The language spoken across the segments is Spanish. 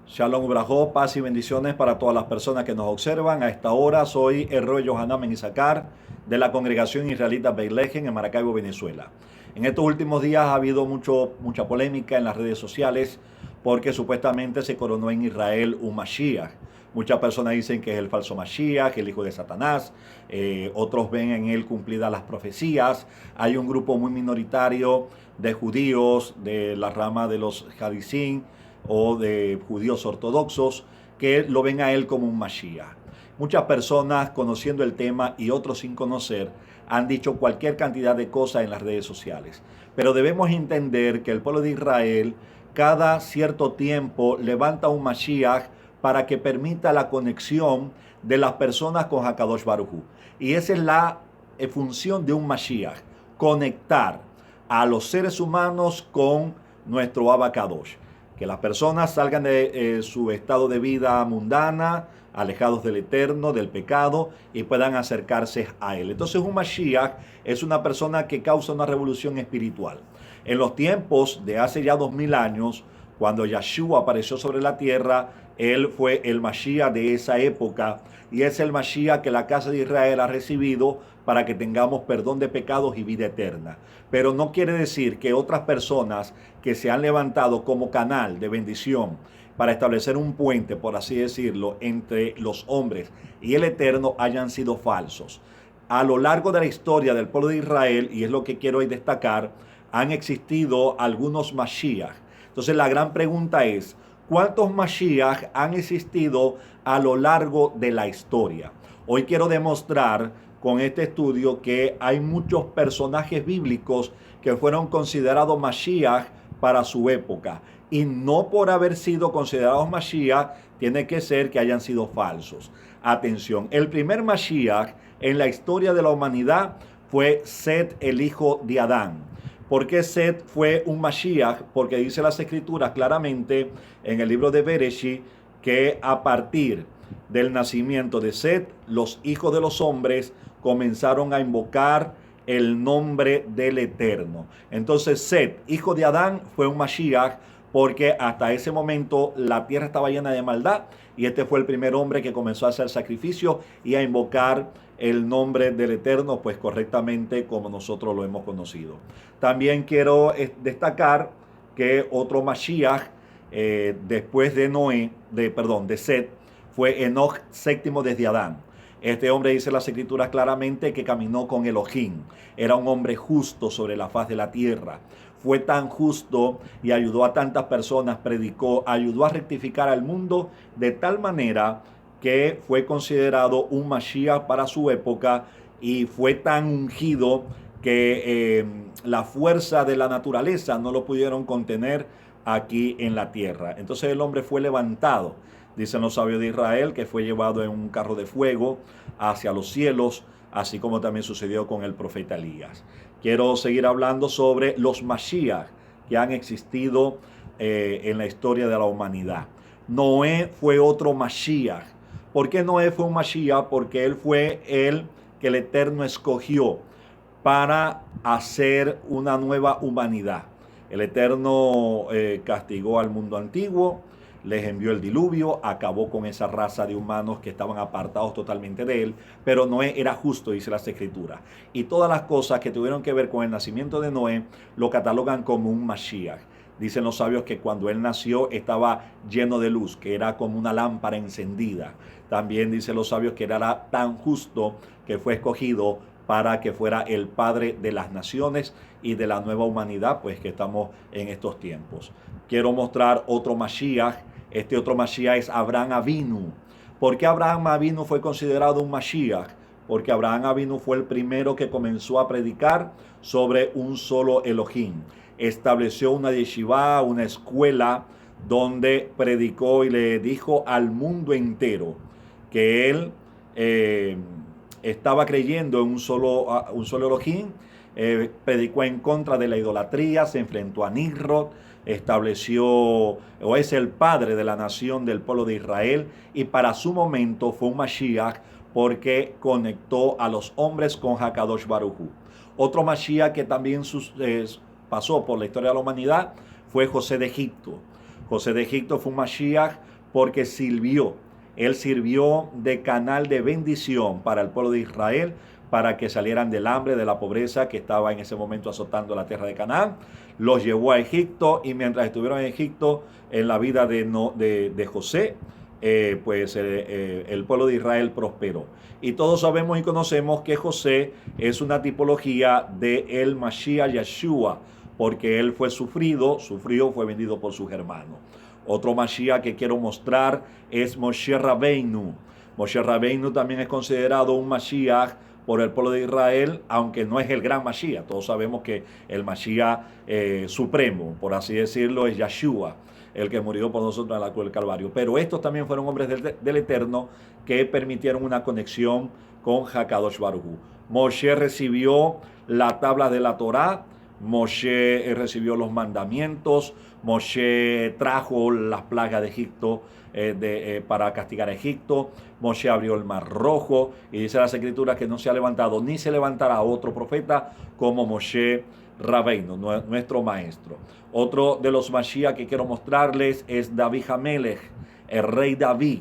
Shalom Ubrajó, paz y bendiciones para todas las personas que nos observan. A esta hora soy el Roy Yohanan Menizacar de la Congregación Israelita Beit-Lehem en Maracaibo, Venezuela. En estos últimos días ha habido mucha polémica en las redes sociales porque supuestamente se coronó en Israel un Mashiach. Muchas personas dicen que es el falso Mashiach, el hijo de Satanás. Otros ven en él cumplidas las profecías. Hay un grupo muy minoritario de judíos de la rama de los Hasidim o de judíos ortodoxos que lo ven a él como un Mashiach. Muchas personas, conociendo el tema y otros sin conocer, han dicho cualquier cantidad de cosas en las redes sociales. Pero debemos entender que el pueblo de Israel cada cierto tiempo levanta un Mashiach para que permita la conexión de las personas con Hakadosh Baruj Hu. Y esa es la función de un Mashiach, conectar a los seres humanos con nuestro Abba Kadosh. Que las personas salgan de su estado de vida mundana, alejados del eterno, del pecado, y puedan acercarse a él. Entonces un Mashiach es una persona que causa una revolución espiritual. En los tiempos de hace ya 2000 años, cuando Yeshua apareció sobre la tierra, él fue el Mashiach de esa época, y es el Mashiach que la casa de Israel ha recibido para que tengamos perdón de pecados y vida eterna. Pero no quiere decir que otras personas que se han levantado como canal de bendición para establecer un puente, por así decirlo, entre los hombres y el eterno hayan sido falsos. A lo largo de la historia del pueblo de Israel, y es lo que quiero hoy destacar, han existido algunos Mashiach. Entonces la gran pregunta es, ¿cuántos Mashiach han existido a lo largo de la historia? Hoy quiero demostrar con este estudio que hay muchos personajes bíblicos que fueron considerados Mashiach para su época. Y no por haber sido considerados Mashiach, tiene que ser que hayan sido falsos. Atención, el primer Mashiach en la historia de la humanidad fue Set, el hijo de Adán. ¿Por qué Set fue un Mashiach? Porque dice las escrituras claramente en el libro de Bereshit que a partir del nacimiento de Set, los hijos de los hombres comenzaron a invocar el nombre del Eterno. Entonces Set, hijo de Adán, fue un Mashiach porque hasta ese momento la tierra estaba llena de maldad y este fue el primer hombre que comenzó a hacer sacrificios y a invocar el nombre del Eterno, pues correctamente como nosotros lo hemos conocido. También quiero destacar que otro Mashiach después de Set, fue Enoch, séptimo desde Adán. Este hombre, dice las escrituras claramente, que caminó con Elohim. Era un hombre justo sobre la faz de la tierra. Fue tan justo y ayudó a tantas personas, predicó, ayudó a rectificar al mundo de tal manera que fue considerado un Mashiach para su época y fue tan ungido que la fuerza de la naturaleza no lo pudieron contener aquí en la tierra. Entonces el hombre fue levantado. Dicen los sabios de Israel que fue llevado en un carro de fuego hacia los cielos, así como también sucedió con el profeta Elías. Quiero seguir hablando sobre los Mashiach que han existido en la historia de la humanidad. Noé fue otro Mashiach. ¿Por qué Noé fue un Mashiach? Porque él fue el que el Eterno escogió para hacer una nueva humanidad. El Eterno castigó al mundo antiguo, les envió el diluvio, acabó con esa raza de humanos que estaban apartados totalmente de él, pero Noé era justo, dice las escrituras. Y todas las cosas que tuvieron que ver con el nacimiento de Noé lo catalogan como un Mashiach. Dicen los sabios que cuando él nació estaba lleno de luz, que era como una lámpara encendida. También dicen los sabios que era tan justo que fue escogido para que fuera el padre de las naciones y de la nueva humanidad, pues que estamos en estos tiempos. Quiero mostrar otro Mashiach. Este otro Mashiach es Abraham Avinu. ¿Por qué Abraham Avinu fue considerado un Mashiach? Porque Abraham Avinu fue el primero que comenzó a predicar sobre un solo Elohim. Estableció una yeshiva, una escuela, donde predicó y le dijo al mundo entero que él estaba creyendo en un solo Elohim. Predicó en contra de la idolatría, se enfrentó a Nimrod, estableció o es el padre de la nación del pueblo de Israel y para su momento fue un Mashiach porque conectó a los hombres con Hakadosh Baruj Hu. Otro Mashiach que también pasó por la historia de la humanidad fue José de Egipto. José de Egipto fue un Mashiach porque él sirvió de canal de bendición para el pueblo de Israel, para que salieran del hambre, de la pobreza que estaba en ese momento azotando la tierra de Canaán. Los llevó a Egipto, y mientras estuvieron en Egipto, en la vida de José, el pueblo de Israel prosperó. Y todos sabemos y conocemos que José es una tipología de el Mashiach Yeshua, porque él fue sufrió, fue vendido por sus hermanos. Otro Mashiach que quiero mostrar es Moshe Rabbeinu. Moshe Rabbeinu también es considerado un Mashiach por el pueblo de Israel, aunque no es el gran Mashiach. Todos sabemos que el Mashiach supremo, por así decirlo, es Yeshua, el que murió por nosotros en la cruz del Calvario. Pero estos también fueron hombres del Eterno que permitieron una conexión con Hakadosh Baruj Hu. Moshe recibió la tabla de la Torá, Moshe recibió los mandamientos, Moshe trajo las plagas de Egipto para castigar a Egipto. Moshe abrió el mar rojo, y dice las escrituras que no se ha levantado ni se levantará otro profeta como Moshe Rabbeinu, nuestro maestro. Otro de los Mashiach que quiero mostrarles es David Hamelech, el rey David.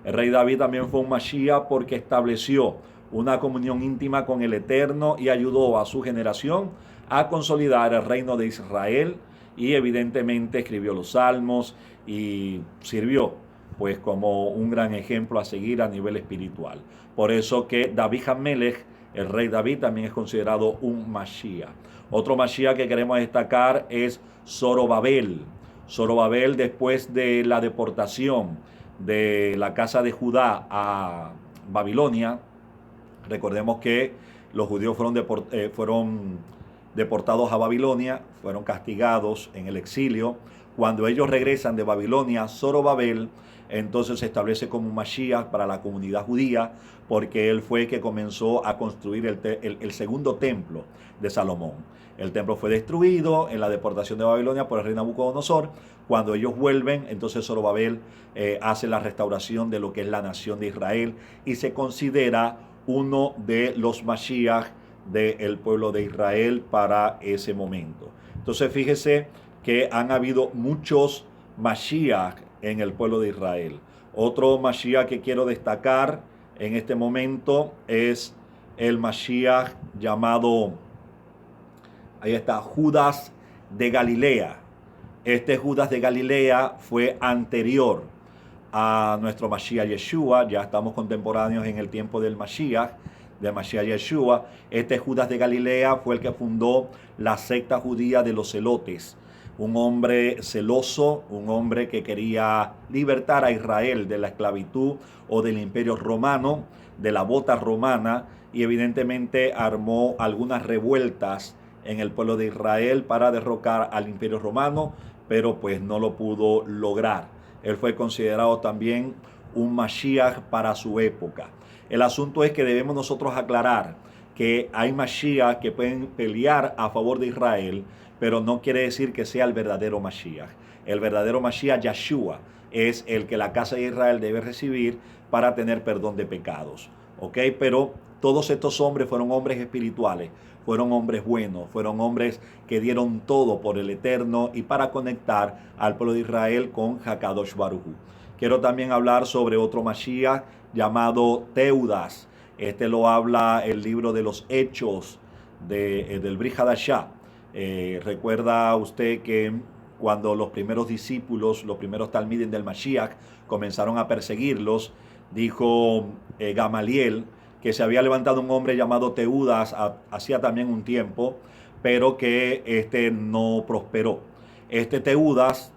El rey David también fue un Mashiach porque estableció una comunión íntima con el Eterno y ayudó a su generación a consolidar el reino de Israel, y evidentemente escribió los salmos y sirvió pues como un gran ejemplo a seguir a nivel espiritual. Por eso que David Hamelech, el rey David, también es considerado un Mashiach. Otro Mashiach que queremos destacar es Zorobabel. Zorobabel, después de la deportación de la casa de Judá a Babilonia, recordemos que los judíos fueron deportados a Babilonia, fueron castigados en el exilio. Cuando ellos regresan de Babilonia, Zorobabel entonces se establece como un Mashiach para la comunidad judía, porque él fue el que comenzó a construir el segundo templo de Salomón. El templo fue destruido en la deportación de Babilonia por el rey Nabucodonosor. Cuando ellos vuelven, entonces Zorobabel hace la restauración de lo que es la nación de Israel, y se considera uno de los Mashiach del pueblo de Israel para ese momento. Entonces fíjese que han habido muchos Mashiach en el pueblo de Israel. Otro Mashiach que quiero destacar en este momento es el Mashiach llamado, ahí está, Judas de Galilea. Este Judas de Galilea fue anterior a nuestro Mashiach Yeshua. Ya estamos contemporáneos en el tiempo del Mashiach Yeshua. Este Judas de Galilea fue el que fundó la secta judía de los celotes. Un hombre celoso, un hombre que quería libertar a Israel de la esclavitud o del imperio romano, de la bota romana, y evidentemente armó algunas revueltas en el pueblo de Israel para derrocar al imperio romano, pero pues no lo pudo lograr. Él fue considerado también un Mashiach para su época. El asunto es que debemos nosotros aclarar que hay Mashiach que pueden pelear a favor de Israel, pero no quiere decir que sea el verdadero Mashiach. El verdadero Mashiach, Yeshua, es el que la casa de Israel debe recibir para tener perdón de pecados. ¿Ok? Pero todos estos hombres fueron hombres espirituales, fueron hombres buenos, fueron hombres que dieron todo por el Eterno y para conectar al pueblo de Israel con Hakadosh Baruj Hu. Quiero también hablar sobre otro Mashiach llamado Teudas. Este lo habla el libro de los Hechos del Brit Hadashah. Recuerda usted que cuando los primeros discípulos, los primeros talmidim del Mashiach comenzaron a perseguirlos, dijo Gamaliel que se había levantado un hombre llamado Teudas hacía también un tiempo, pero que este no prosperó. Este Teudas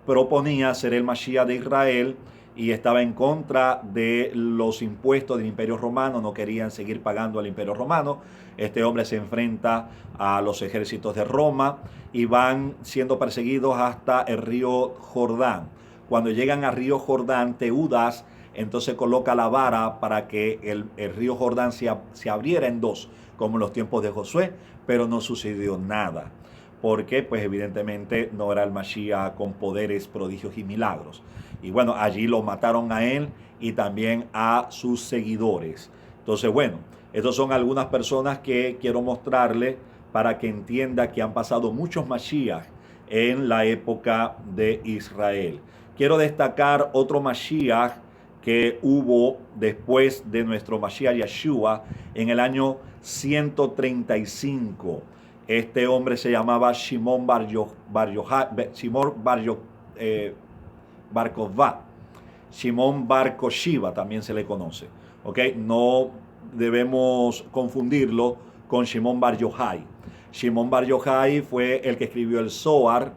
proponía ser el Mashiach de Israel y estaba en contra de los impuestos del Imperio Romano, no querían seguir pagando al Imperio Romano. Este hombre se enfrenta a los ejércitos de Roma y van siendo perseguidos hasta el río Jordán. Cuando llegan al río Jordán, Teudas entonces coloca la vara para que el río Jordán se abriera en dos, como en los tiempos de Josué, pero no sucedió nada, porque pues evidentemente no era el Mashiach con poderes, prodigios y milagros. Y bueno, allí lo mataron a él y también a sus seguidores. Entonces bueno, estas son algunas personas que quiero mostrarle para que entienda que han pasado muchos Mashiach en la época de Israel. quiero destacar otro Mashiach que hubo después de nuestro Mashiach Yeshua en el año 135. Este hombre se llamaba Shimon Bar Kokhba. Shimon Bar Kokhba también se le conoce. ¿Okay? No debemos confundirlo con Shimon Bar Yochai. Shimon Bar Yochai fue el que escribió el Zohar,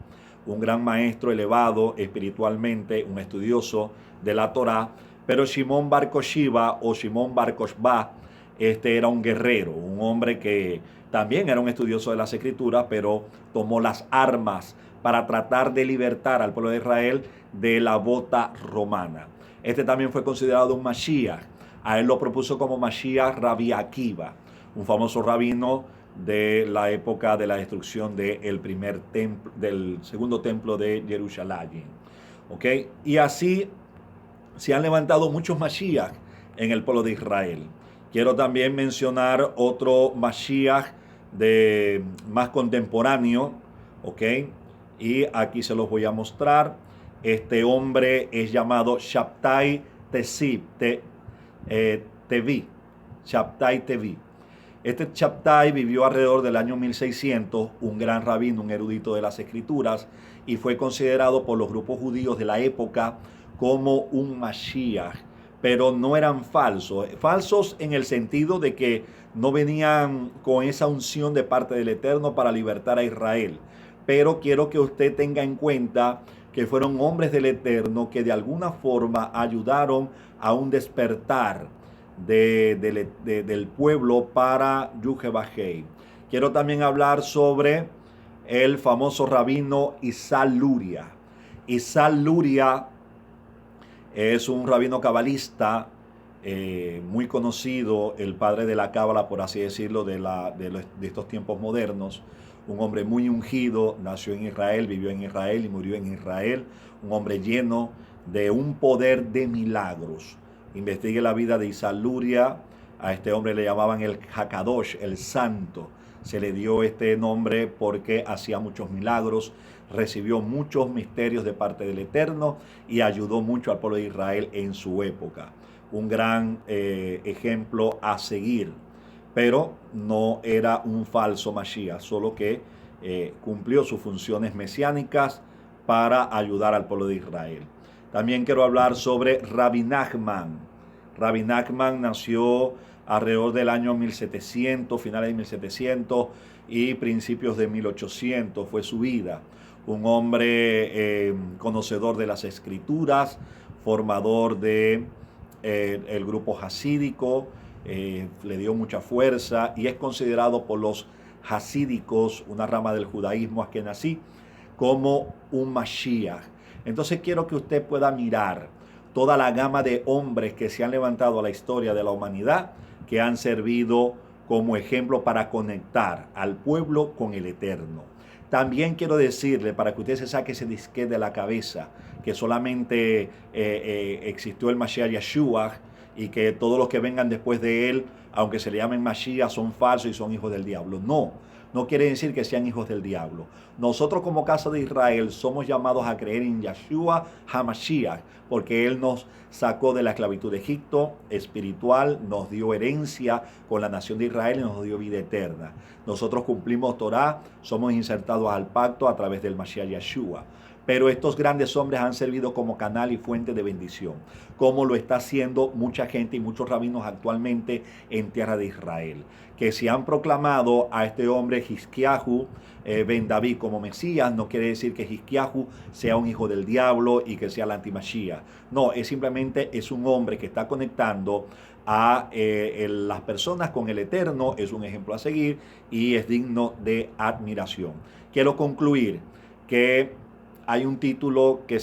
un gran maestro elevado espiritualmente, un estudioso de la Torá. Pero Shimon Bar Kokhba o Shimon Bar Kokhba, era un guerrero, un hombre que también era un estudioso de las Escrituras, pero tomó las armas para tratar de libertar al pueblo de Israel de la bota romana. Este también fue considerado un Mashiach. A él lo propuso como Mashiach Rabbi Akiva, un famoso rabino de la época de la destrucción del segundo templo de Jerusalén. ¿Okay? Y así se han levantado muchos Mashiach en el pueblo de Israel. Quiero también mencionar otro Mashiach más contemporáneo, ¿ok? Y aquí se los voy a mostrar. Este hombre es llamado Shabtai Tevi. Shabtai Tevi. Este Shabtai vivió alrededor del año 1600, un gran rabino, un erudito de las Escrituras, y fue considerado por los grupos judíos de la época como un Mashiach, pero no eran falsos. Falsos en el sentido de que no venían con esa unción de parte del Eterno para libertar a Israel. Pero quiero que usted tenga en cuenta que fueron hombres del Eterno que de alguna forma ayudaron a un despertar del pueblo para Yuhebahei. Quiero también hablar sobre el famoso rabino Isal Luria. Isal Luria es un rabino cabalista muy conocido, el padre de la cábala, por así decirlo, de estos tiempos modernos. Un hombre muy ungido, nació en Israel, vivió en Israel y murió en Israel. Un hombre lleno de un poder de milagros. Investigue la vida de Isal Luria. A este hombre le llamaban el Hakadosh, el santo. Se le dio este nombre porque hacía muchos milagros, recibió muchos misterios de parte del Eterno y ayudó mucho al pueblo de Israel en su época. Un gran ejemplo a seguir, pero no era un falso Mashiach, solo que cumplió sus funciones mesiánicas para ayudar al pueblo de Israel. También quiero hablar sobre Rabbi Nachman. Rabbi Nachman nació alrededor del año 1700, finales de 1700 y principios de 1800 fue su vida. Un hombre conocedor de las Escrituras, formador del grupo hasídico, le dio mucha fuerza y es considerado por los hasídicos, una rama del judaísmo askenazí, como un Mashiach. Entonces quiero que usted pueda mirar toda la gama de hombres que se han levantado a la historia de la humanidad, que han servido como ejemplo para conectar al pueblo con el Eterno. También quiero decirle, para que usted se saque ese disquete de la cabeza, que solamente existió el Mashiach Yeshua y que todos los que vengan después de él, aunque se le llamen Mashiach, son falsos y son hijos del diablo. No quiere decir que sean hijos del diablo. Nosotros como casa de Israel somos llamados a creer en Yeshua HaMashiach, porque Él nos sacó de la esclavitud de Egipto espiritual, nos dio herencia con la nación de Israel y nos dio vida eterna. Nosotros cumplimos Torah, somos insertados al pacto a través del Mashiach Yeshua. Pero estos grandes hombres han servido como canal y fuente de bendición, como lo está haciendo mucha gente y muchos rabinos actualmente en tierra de Israel, que se han proclamado a este hombre Hizkiyahu ben David como Mesías. No quiere decir que Hizkiyahu sea un hijo del diablo y que sea el antimashiach. No, simplemente es un hombre que está conectando a las personas con el Eterno, es un ejemplo a seguir y es digno de admiración. Quiero concluir que hay un título que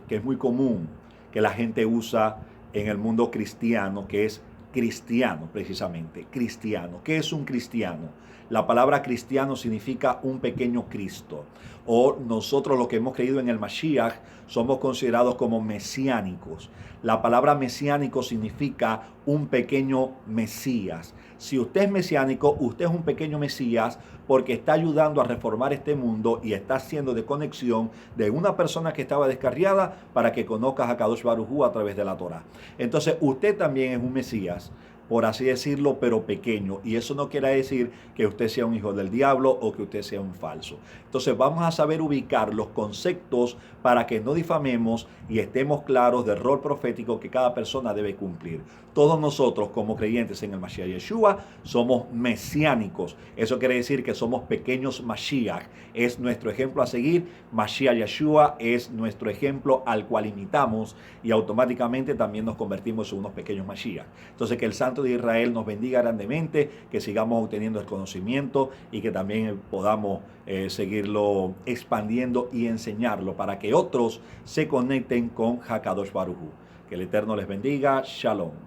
es muy común, que la gente usa en el mundo cristiano, que es cristiano, precisamente, cristiano. ¿Qué es un cristiano? La palabra cristiano significa un pequeño Cristo. O nosotros los que hemos creído en el Mashiach somos considerados como mesiánicos. La palabra mesiánico significa un pequeño Mesías. Si usted es mesiánico, usted es un pequeño Mesías porque está ayudando a reformar este mundo y está haciendo de conexión de una persona que estaba descarriada para que conozca a Kadosh Baruj Hu a través de la Torah. Entonces usted también es un Mesías, por así decirlo, pero pequeño. Y eso no quiere decir que usted sea un hijo del diablo o que usted sea un falso. Entonces vamos a saber ubicar los conceptos para que no difamemos y estemos claros del rol profético que cada persona debe cumplir. Todos nosotros como creyentes en el Mashiach Yeshua somos mesiánicos. Eso quiere decir que somos pequeños Mashiach. Es nuestro ejemplo a seguir. Mashiach Yeshua es nuestro ejemplo al cual imitamos y automáticamente también nos convertimos en unos pequeños Mashiach. Entonces que el Santo de Israel nos bendiga grandemente, que sigamos obteniendo el conocimiento y que también podamos seguirlo expandiendo y enseñarlo para que otros se conecten con Hakadosh Baruj Hu. Que el Eterno les bendiga. Shalom.